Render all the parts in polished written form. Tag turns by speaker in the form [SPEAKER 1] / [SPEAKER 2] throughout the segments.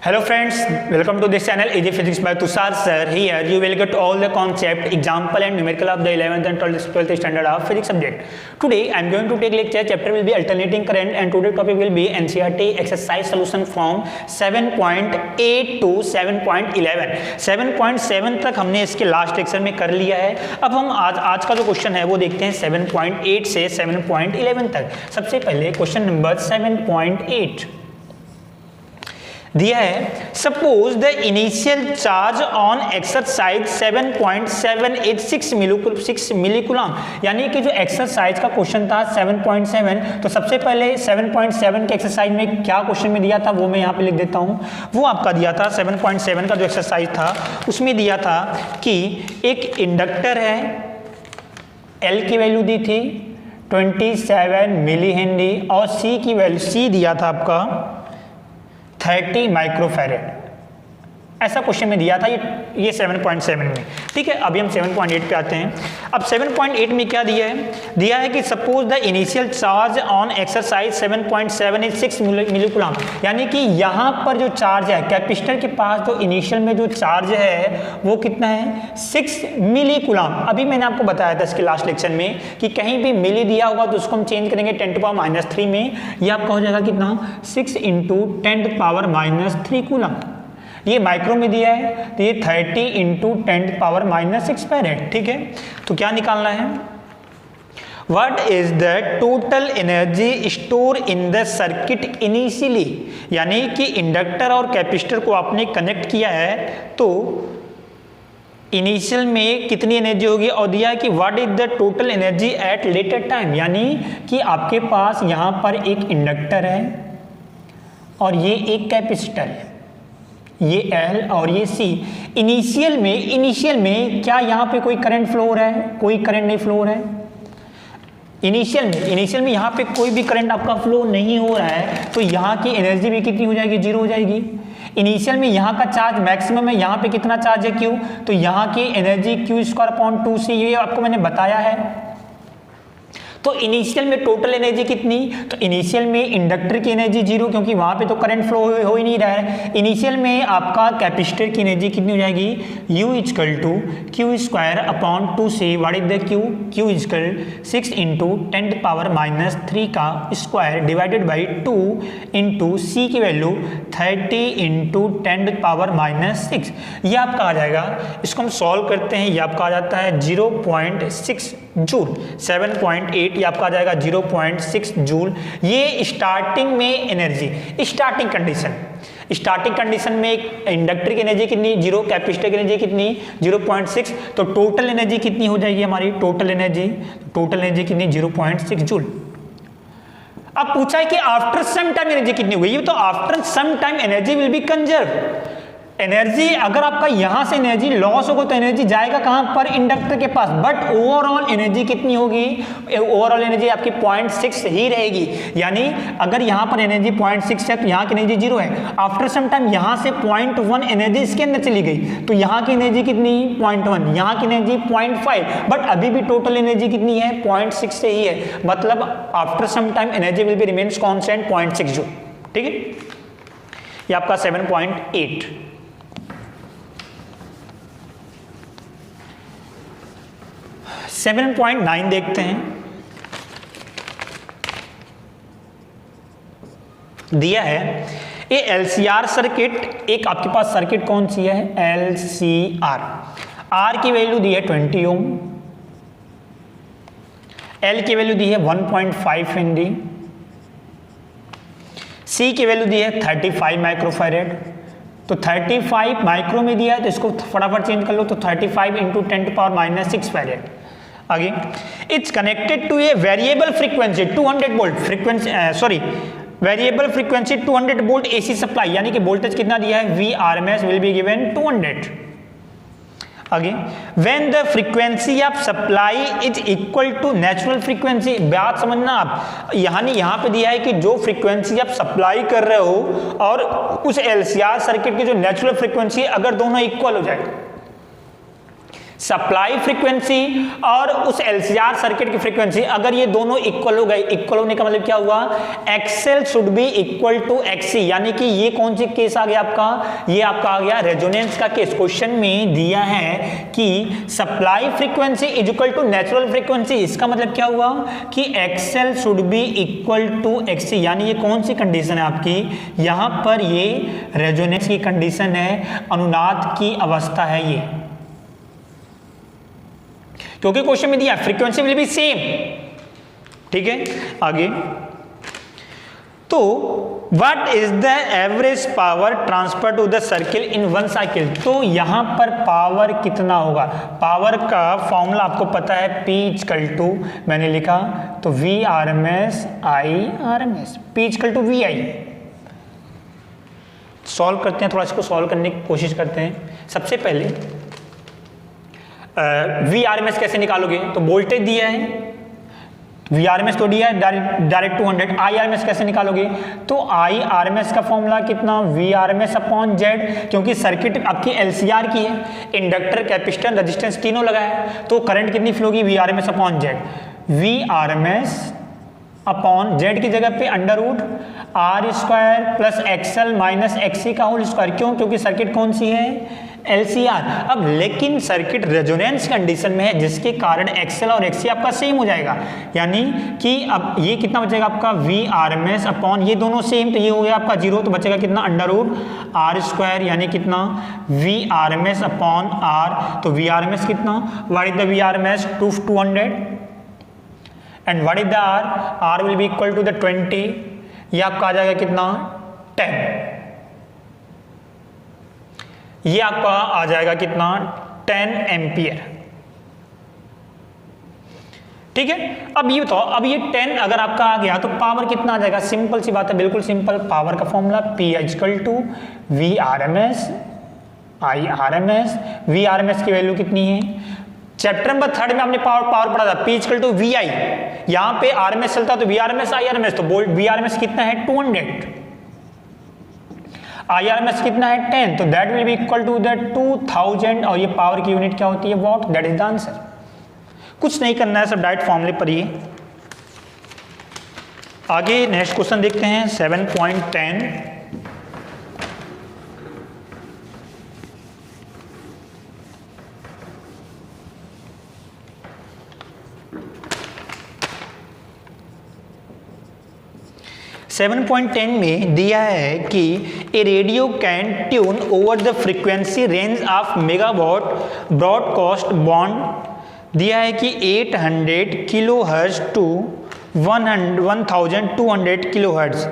[SPEAKER 1] Hello friends, welcome to this channel Easy Physics by Tushar sir. Here you will get all the concept, example and numerical of the 11th and 12th standard of physics subject. Today I am going to take lecture. Chapter will be alternating current and today topic will be NCERT exercise solution from 7.8 to 7.11. 7.7 तक हमने इसके last lecture में कर लिया है. अब हम आज का जो क्वेश्चन है वो देखते हैं 7.8 से 7.11 तक. सबसे पहले क्वेश्चन नंबर 7.8 दिया है. Suppose the initial charge on exercise 7.786 मिलीकूलम. यानी कि जो एक्सरसाइज का क्वेश्चन था 7.7, तो सबसे पहले 7.7 के एक्सरसाइज में क्या क्वेश्चन में दिया था वो मैं यहाँ पे लिख देता हूँ. वो आपका दिया था 7.7 का जो एक्सरसाइज था उसमें दिया था कि एक इंडक्टर है, L की वैल्यू दी थी 27 मिली हेनरी और C की वैल्यू C दिया था आपका 30 माइक्रोफैरेड. ऐसा क्वेश्चन में दिया था ये 7.7 में. ठीक है, अभी हम 7.8 पे आते हैं. अब 7.8 में क्या दिया है? दिया है कि suppose the initial charge on exercise 7.786 मिलीकूलम. यानी कि यहाँ पर जो चार्ज है कैपेसिटर के पास, जो इनिशियल में जो चार्ज है वो कितना है 6 मिलीकूलम. अभी मैंने आपको बताया था इसके लास्ट लेक्चर में कि कहीं भी मिली दिया होगा तो उसको हम चेंज करेंगे 10⁻³ में. ये आपका हो जाएगा कितना 6 × 10⁻³ कूलम. ये माइक्रो में दिया है तो ये 30 × 10⁻⁻6 फैरेड. ठीक है, तो क्या निकालना है? What is the total energy stored in the circuit initially. यानी कि इंडक्टर और कैपेसिटर को आपने कनेक्ट किया है तो इनिशियल में कितनी एनर्जी होगी, और दिया है कि what is the total energy at later time. यानी कि आपके पास यहाँ पर एक इंडक्टर है और ये एक कैपेसिटर है, ये L और ये C. इनिशियल में क्या यहाँ पे कोई करंट फ्लो हो रहा है? कोई करंट नहीं फ्लो हो रहा है. इनिशियल में यहाँ पे कोई भी करंट आपका फ्लो नहीं हो रहा है तो यहाँ की एनर्जी भी कितनी हो जाएगी? 0 हो जाएगी. इनिशियल में यहाँ का चार्ज मैक्सिमम है, यहाँ पे कितना चार्ज है Q, तो यहाँ की एनर्जी Q²/2C. ये आपको मैंने बताया है. तो इनिशियल में टोटल एनर्जी कितनी? तो इनिशियल में इंडक्टर की एनर्जी 0 क्योंकि वहां पे तो करंट फ्लो हो ही नहीं रहा है. इनिशियल में आपका कैपेसिटर की एनर्जी कितनी हो जाएगी? U = Q²/2C. What is the Q? Q = 6 × 10⁻³ का square divided by 2 into C की वैल्यू 30 × 10⁻�6. ये आपका आ जाएगा. इसको हम सॉल्व करते हैं. ये आपका आ जाता है 0.6 जूल. 7.8 ये आपका आ जाएगा 0.6 जूल. ये स्टार्टिंग में एनर्जी, स्टार्टिंग कंडीशन में इंडक्टर की एनर्जी कितनी? 0. कैपेसिटर की एनर्जी कितनी? 0.6. तो टोटल एनर्जी कितनी हो जाएगी हमारी? टोटल एनर्जी कितनी? 0.6 जूल. अब पूछा है कि आफ्टर सम टाइम एनर्जी कितनी हुई? तो after some time energy will be conserve. Energy अगर आपका यहां से एनर्जी लॉस होगा तो एनर्जी जाएगा कहां पर? इंडक्टर के पास. बट ओवरऑल एनर्जी कितनी होगी? ओवरऑल एनर्जी आपकी 0.6 ही रहेगी. यानी अगर यहां पर एनर्जी 0.6 है तो यहां की एनर्जी 0 है. आफ्टर सम टाइम यहां से 0.1 एनर्जी इसके अंदर चली गई तो यहां की एनर्जी कितनी? 0.1. यहां की एनर्जी 0.5. बट अभी भी टोटल एनर्जी कितनी है? 0.6 से ही है. मतलब after some time energy will be remains constant 0.6 joule. ठीक है, ये आपका 7.8. 7.9 देखते हैं. दिया है ये LCR सर्किट. एक आपके पास सर्किट कौन सी है? LCR. R की वैल्यू दी है 20 ओम, L की वैल्यू दी है 1.5 हेनरी, C की वैल्यू दी है 35 माइक्रोफैरेड. तो 35 माइक्रो में दिया है तो इसको फटाफट चेंज कर लो. तो 35 × 10⁻�6 फैरेड. आगे it's connected to a variable frequency 200 volt variable frequency 200 volt AC supply. यानी कि वोल्टेज कितना दिया है? Vrms will be given 200. आगे when the frequency of supply is equal to natural frequency. बात समझना आप, यहाँ पे दिया है कि जो फ्रीक्वेंसी आप सप्लाई कर रहे हो और उस LCR सर्किट की जो नेचुरल फ्रीक्वेंसी अगर दोनों इक्वल हो जाए, सप्लाई फ्रीक्वेंसी और उस एलसीआर सर्किट की फ्रीक्वेंसी अगर ये दोनों इक्वल हो गए, इक्वल होने का मतलब क्या हुआ, XL should be equal to XC, यानी कि ये कौन सी केस आ गया आपका, ये आपका आ गया रेजोनेंस का केस। क्वेश्चन में दिया है कि supply frequency is equal to natural frequency, इसका मतलब क्या हुआ कि XL should be equal to XC, यानी ये कौन सी कंडीशन है आपकी, यहां पर ये रेजोनेंस की कंडीशन है, अनुनाद की अवस्था है ये, क्योंकि क्वेश्चन में दिया फ्रीक्वेंसी विल बी सेम। ठीक है, आगे तो what is the average power transfer to the circle in one cycle, तो यहां पर पावर कितना होगा, पावर का फॉर्मूला आपको पता है, P इक्वल टू मैंने लिखा तो V RMS I RMS, P equal to VI। Solve करते हैं, थोड़ा इसको सॉल्व करने की कोशिश करते हैं। सबसे पहले VRMS कैसे निकालोगे, तो वोल्टेज दिया है, VRMS तो दिया है डायरेक्ट 200, IRMS कैसे निकालोगे, तो IRMS का फॉर्मूला कितना, VRMS अपॉन Z, क्योंकि सर्किट आपकी LCR की है, इंडक्टर कैपेसिटर रेजिस्टेंस तीनों लगा है, तो करंट कितनी फ्लो होगी, VRMS upon Z, VRMS upon Z की जगह पे under root R square plus XL minus XC का होल स्क्वायर, क्यों, क्योंकि सर्किट कौन सी है, LCR। अब लेकिन सर्किट रेजोनेंस कंडीशन में है, जिसके कारण XL और XC आपका सेम हो जाएगा, यानी कि अब ये कितना बचेगा आपका VRMS अपॉन ये दोनों सेम, तो ये हो गया आपका 0, तो बचेगा कितना अंडर रूट R स्क्वायर, यानी कितना VRMS अपॉन R, तो VRMS कितना, what is the VRMS 200 and what is the R will be equal to the 20, ये आपका आ जाएगा कितना 10, ये आपका आ जाएगा कितना 10 एम्पियर। ठीक है, अब ये बताओ, अब ये 10 अगर आपका आ गया तो पावर कितना आ जाएगा, सिंपल सी बात है, बिल्कुल सिंपल, पावर का formula P equal to VRMS I RMS, VRMS की वैल्यू कितनी है, चैप्टर नंबर 3 में आपने पावर पढ़ा था, P इक्वल टू VI, यहां पे RMS चलता तो VRMS I RMS, तो VRMS कितना है 200, IRMS कितना है 10, तो that will be equal to the 2000, और ये पावर की यूनिट क्या होती है, watt, that is the answer. कुछ नहीं करना है, सब डायरेक्ट फॉर्मूले पर ही। आगे नेक्स्ट क्वेश्चन देखते हैं 7.10। सेवन 7.10 में दिया है कि a radio can tune over the frequency range of megawatt broadcast band, दिया है कि 800 kilo hertz to 1200 kilo hertz,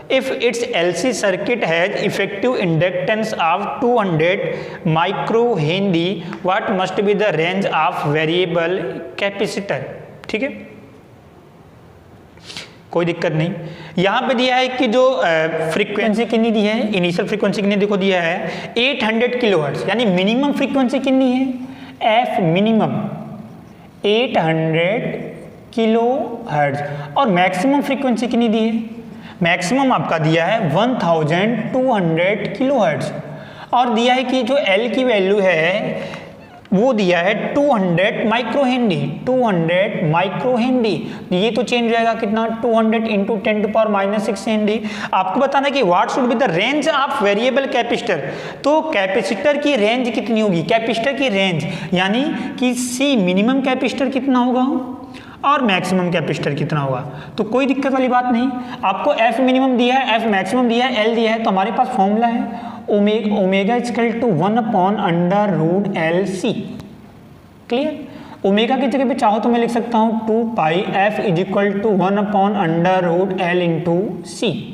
[SPEAKER 1] if its LC circuit has effective inductance of 200 microhenry, what must be the range of variable capacitor। ठीक है, कोई दिक्कत नहीं। यहां पे दिया है कि जो फ्रीक्वेंसी कितनी दी है, इनिशियल फ्रीक्वेंसी कितनी देखो दिया है 800 किलोहर्ट्ज, यानी मिनिमम फ्रीक्वेंसी कितनी है, एफ मिनिमम 800 किलोहर्ट्ज, और मैक्सिमम फ्रीक्वेंसी कितनी दी है, मैक्सिमम आपका दिया है 1200 किलोहर्ट्ज, और दिया है कि जो एल की वैल्यू है वो दिया है 200 माइक्रोहेनरी, 200 माइक्रोहेनरी, ये तो चेंज रहेगा कितना 200 इंटू 10⁻⁶ हेनरी। आपको बताना है कि what should be the range of variable capacitor, तो कैपेसिटर की रेंज कितनी होगी, कैपेसिटर की रेंज यानी कि सी मिनिमम कैपेसिटर कितना होगा और मैक्सिमम कैपेसिटर कितना होगा, तो कोई दिक्कत वाली बात नहीं। आपको एफ मिनिमम दिया है, एफ मैक्सिमम दिया है, एल दिया है, तो हमारे पास फॉर्मूला है omega equal to 1/√LC। Clear, omega की जगह पे चाहो तो मैं लिख सकता हूं 2πf is equal to 1/√L into C,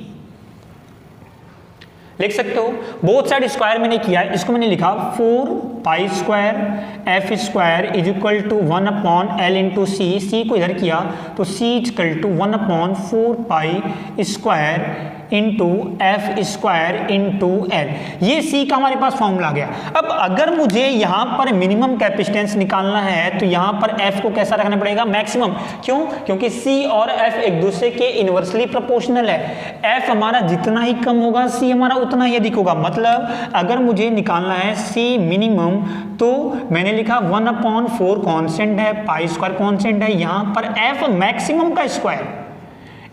[SPEAKER 1] लिख सकते हो। बोथ साइड स्क्वायर मैंने किया है, इसको मैंने लिखा 4π² f square is equal to 1/L into C को इधर किया तो c equal to 1/4π² into F square into L, ये सी का हमारे पास फॉर्मूला आ गया। अब अगर मुझे यहाँ पर मिनिमम कैपेसिटेंस निकालना है तो यहाँ पर एफ को कैसा रखना पड़ेगा, मैक्सिमम। क्यों? क्योंकि सी और एफ एक दूसरे के इनवर्सली प्रोपोर्शनल है। एफ हमारा जितना ही कम होगा सी हमारा उतना ही अधिक होगा। मतलब अगर मुझे निकालना है सी मिनिमम तो मैंने लिखा 1/4 कांस्टेंट है, पाई स्क्वायर कांस्टेंट है, यहाँ पर एफ मैक्सिमम का स्क्वायर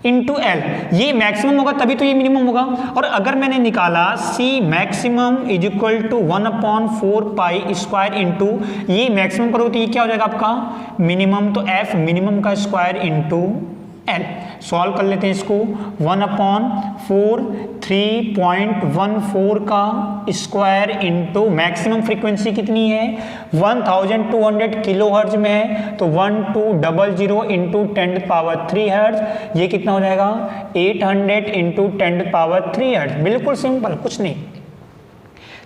[SPEAKER 1] इंटू एल, ये मैक्सिमम होगा तभी तो ये मिनिमम होगा। और अगर मैंने निकाला C maximum is equal to 1/4 pi square into ये मैक्सिमम करो तो ये क्या हो जाएगा आपका मिनिमम, तो एफ मिनिमम का स्क्वायर इंटू एल। सॉल्व कर लेते हैं इसको। 1/4 3.14 का स्क्वायर इंटू मैक्सिमम फ्रीक्वेंसी कितनी है 1200 किलोहर्ट्ज में है, तो 1200 इंटू 10³ हर्ट्ज, ये कितना हो जाएगा 800 इंटू 10³ हर्ट्ज। बिल्कुल सिंपल, कुछ नहीं।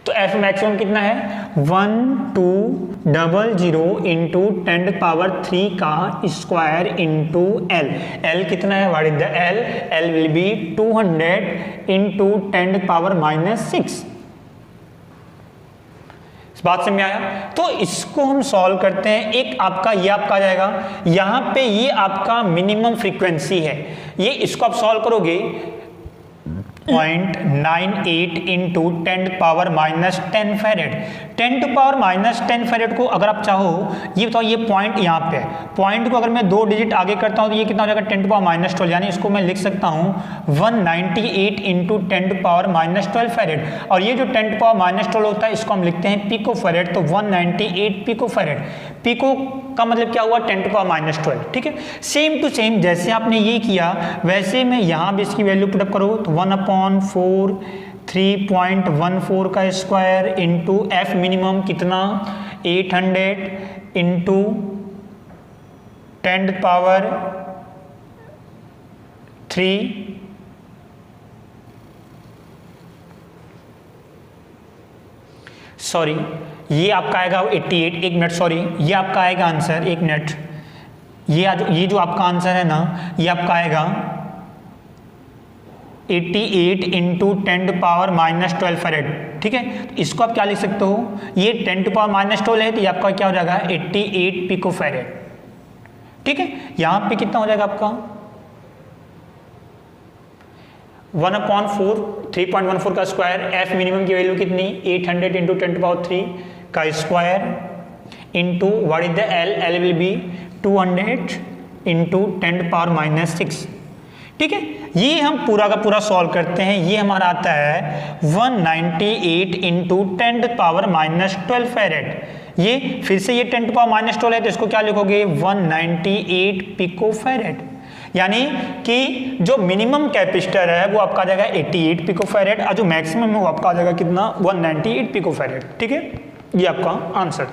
[SPEAKER 1] तो एफ मैक्सिमम कितना है 1200 इंटू 10³ का स्क्वायर इंटू एल। एल कितना है, what is the L? L will be 200 into 10⁻⁻⁶। बात समझ में आया? तो इसको हम सॉल्व करते हैं। एक आपका ये आपका आ जाएगा, यहाँ पे ये आपका मिनिमम फ्रीक्वेंसी है, ये इसको आप सॉल्व करोगे 0.98 इंटू 10⁻⁻10 फैरेड। 10⁻⁻10 फैरेड को अगर आप चाहो, ये बताओ ये पॉइंट यहाँ पे है, पॉइंट को अगर मैं 2 डिजिट आगे करता हूँ तो ये कितना हो जाएगा 10⁻⁻12, यानी इसको मैं लिख सकता हूँ 198 इंटू 10⁻⁻12 फैरेड। और ये जो 10⁻⁻12 होता है इसको हम लिखते हैं पिको फैरेड, तो 198 पिको फैरेड। पिको का मतलब क्या हुआ 10⁻⁻12, ठीक है। सेम टू सेम जैसे आपने ये किया वैसे मैं यहाँ भी इसकी वैल्यू पुटअप करो तो 1/4 3.14 का स्क्वायर इंटू एफ मिनिमम कितना 800 इंटू 10⁻3 सॉरी ये आपका आएगा 88, एक मिनट सॉरी, ये आपका आएगा आंसर, एक मिनट, ये जो आपका आंसर है ना ये आपका आएगा 88 इंटू 10⁻⁻12 फैरेड, ठीक है। तो इसको आप क्या लिख सकते हो, ये 10⁻⁻12 है तो ये आपका क्या हो जाएगा 88 पिको फैरेड, ठीक है। यहाँ पे कितना हो जाएगा आपका 1/4 3.14 का स्क्वायर, एफ मिनिमम की वैल्यू कितनी 800 इंटू 10⁻3 का square into what is the L, L will be 200 into 10⁻⁻6, ठीक है। ये हम पूरा का पूरा सॉल्व करते हैं, ये हमारा आता है 198 इंटू 10⁻⁻12 फैरेड। ये फिर से ये 10⁻⁻12 है तो इसको क्या लिखोगे 198 पिको फैरेड, यानी कि जो मिनिमम कैपेसिटर है वो आपका आ जाएगा 88 पिको फैरेड और जो मैक्सिमम है वो आपका आ जाएगा कितना 198 पिको फैरेड, ठीक है। ये आपका आंसर।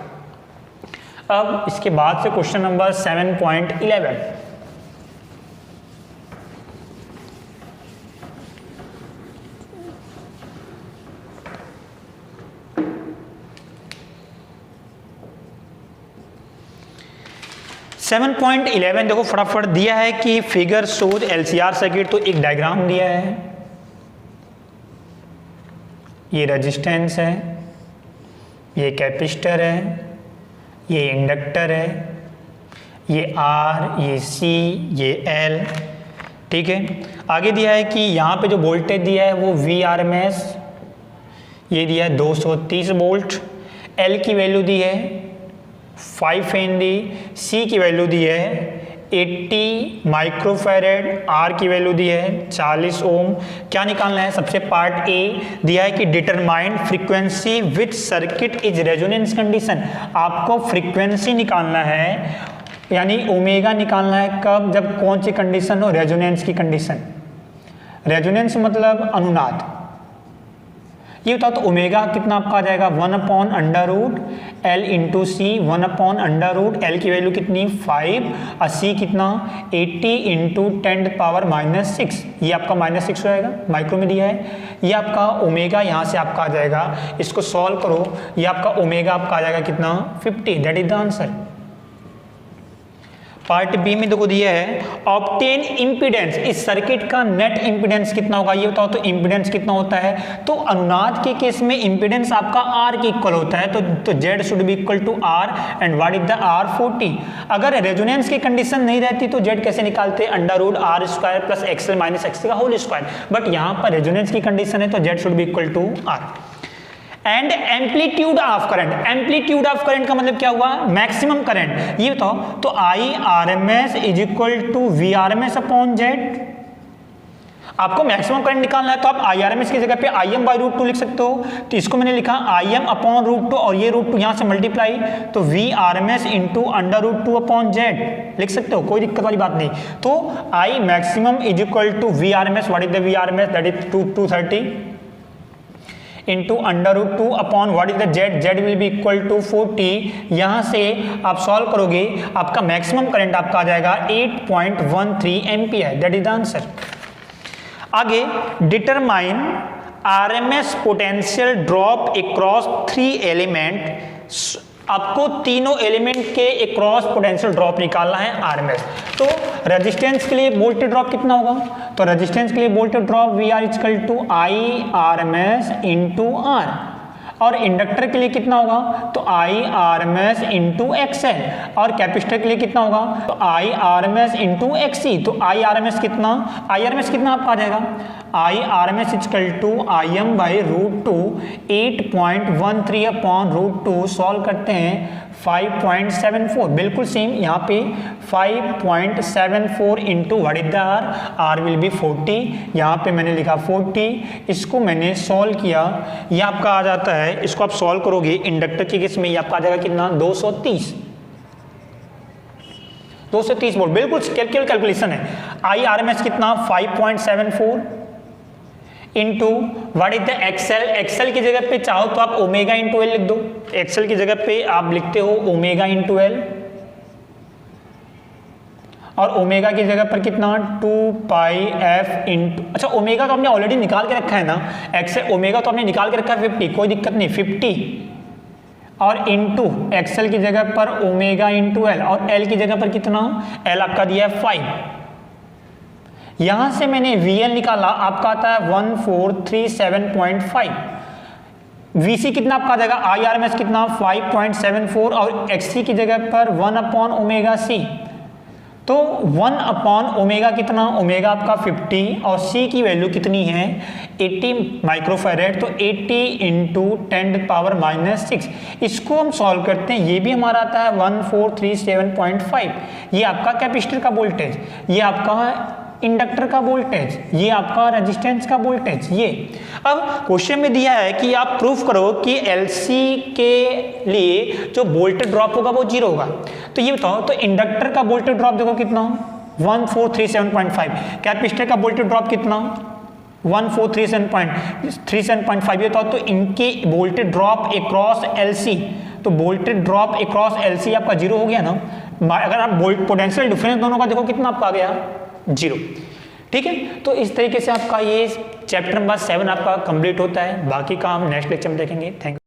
[SPEAKER 1] अब इसके बाद से क्वेश्चन नंबर 7.11, सेवन पॉइंट 11 देखो फटाफट दिया है कि फिगर शोज एलसीआर सर्किट, तो एक डायग्राम दिया है, ये रेजिस्टेंस है, ये कैपेसिटर है, ये इंडक्टर है, ये आर, ये सी, ये एल, ठीक है। आगे दिया है कि यहाँ पे जो वोल्टेज दिया है वो VRMS, ये दिया है 230 वोल्ट, एल की वैल्यू दी है 5 हेनरी, सी की वैल्यू दी है 80 माइक्रोफैरेड, आर की वैल्यू दी है 40 ओम। क्या निकालना है, सबसे पार्ट ए दिया है कि determine frequency which circuit is resonance condition. आपको फ्रीक्वेंसी निकालना है यानी ओमेगा निकालना है, कब, जब कौन सी कंडीशन हो, रेजोनेंस की कंडीशन। रेजोनेंस मतलब अनुनाद। ये बताओ तो ओमेगा कितना आपका आ जाएगा 1/√L इंटू सी, 1/√L की वैल्यू कितनी 5 और सी कितना 80 इंटू 10⁻⁻6, ये आपका -6 हो जाएगा, माइक्रो में दिया है। ये आपका ओमेगा यहाँ से आपका आ जाएगा, इसको सॉल्व करो, ये आपका ओमेगा आपका आ जाएगा कितना 50, that is the answer. Part B में देखो दिया है ऑब्टेन इंपीडेंस, इस सर्किट का नेट इंपीडेंस कितना होगा ये बताओ। तो इंपीडेंस कितना होता है, तो अनुनाद के केस में इंपीडेंस आपका आर के इक्वल होता है, तो Z should be equal to R and what is the R 40। अगर रेजोनेंस की कंडीशन नहीं रहती तो जेड कैसे निकालते, under root R square plus XL minus XL का होल स्क्वायर, बट यहाँ पर रेजोनेंस की कंडीशन है तो Z should be equal to R. And amplitude of current, amplitude of current का मतलब क्या हुआ, मैक्सिमम करंट, ये बताओ। तो I R M S is equal to V R M S upon Z. आपको मैक्सिमम करंट निकालना है तो आप आई आर एम एस की जगह पे I M by root two लिख सकते हो, तो इसको मैंने लिखा I M upon root two और ये रूट टू यहां से मल्टीप्लाई, तो V R M S into under root two upon Z लिख सकते हो, कोई दिक्कत वाली बात नहीं। तो I maximum is equal to V R M S, what is the V R M S, that is 230 into under root two upon what is the Z, Z will be equal to 40। यहां से आप solve करोगे आपका maximum current आपका आ जाएगा 8.13 ampere, that is the answer. आगे determine RMS potential drop across 3 element, आपको तीनों एलिमेंट के अक्रॉस पोटेंशियल ड्रॉप निकालना है आरएमएस। तो रेजिस्टेंस के लिए वोल्टेज ड्रॉप कितना होगा, तो रेजिस्टेंस के लिए voltage drop V R equal to I R M S into R, और इंडक्टर के लिए कितना होगा, तो I R M S into XL, और कैपेसिटर के लिए कितना होगा, तो I R M S into XC. तो आई आर एम एस कितना, आई आर एम एस कितना आपका आ जाएगा, I R M S equal to I M by root two 8.13 upon root two, solve करते हैं 5.74, बिल्कुल सेम यहाँ पे 5.74 into what is the R, R will be 40, यहाँ पे मैंने लिखा 40, इसको मैंने सॉल्व किया, ये आपका आ जाता है, इसको आप सॉल्व करोगे इंडक्टर के केस में ये आपका आ जाएगा कितना 230 वोल्ट, बिल्कुल कैलकुलेशन है। आई आर एम एस कितना 5.74 into what is the XL, XL की जगह पे चाहो तो आप ओमेगा इंटू एल लिख दो, एक्सएल की जगह पे आप लिखते हो ओमेगा इंटू एल, और ओमेगा की जगह पर कितना 2 पाई एफ इंटू, अच्छा ओमेगा तो आपने ऑलरेडी निकाल के रखा है ना, एक्सएल ओमेगा तो आपने निकाल के रखा है 50, कोई दिक्कत नहीं 50, और इंटू एक्सएल की जगह पर ओमेगा इंटू एल, और एल की जगह पर कितना, एल आपका दिया है 5, यहां से मैंने VL निकाला, आपका आता है 1437.5, VC कितना आपका आ जाएगा, IRMS कितना 5.74, और XC की जगह पर 1 अपॉन ओमेगा C, तो 1 अपॉन ओमेगा कितना, ओमेगा आपका 50, और C की वैल्यू कितनी है 80 माइक्रोफैरेड, तो 80 इंटू 10⁻⁻6, इसको हम सॉल्व करते हैं, ये भी हमारा आता है 1437.5, ये आपका कैपेसिटर का वोल्टेज, ये आपका इंडक्टर का वोल्टेज, ये आपका रेजिस्टेंस का वोल्टेज। ये अब क्वेश्चन में दिया है कि आप प्रूफ करो कि एलसी के लिए जो वोल्टेज ड्रॉप होगा वो 0 होगा, तो ये बताओ, तो इंडक्टर का वोल्टेज ड्रॉप देखो कितना 1437.5, कैपेसिटर का वोल्टेज ड्रॉप कितना 1437.5, ये तो इनके वोल्टेज ड्रॉप अक्रॉस एलसी, तो वोल्टेज ड्रॉप अक्रॉस एलसी आपका 0 हो गया ना, अगर आप पोटेंशियल डिफरेंस दोनों का देखो कितना आपका आ गया 0, ठीक है। तो इस तरीके से आपका ये चैप्टर नंबर 7 आपका कंप्लीट होता है, बाकी का हम नेक्स्ट लेक्चर में देखेंगे। Thank you.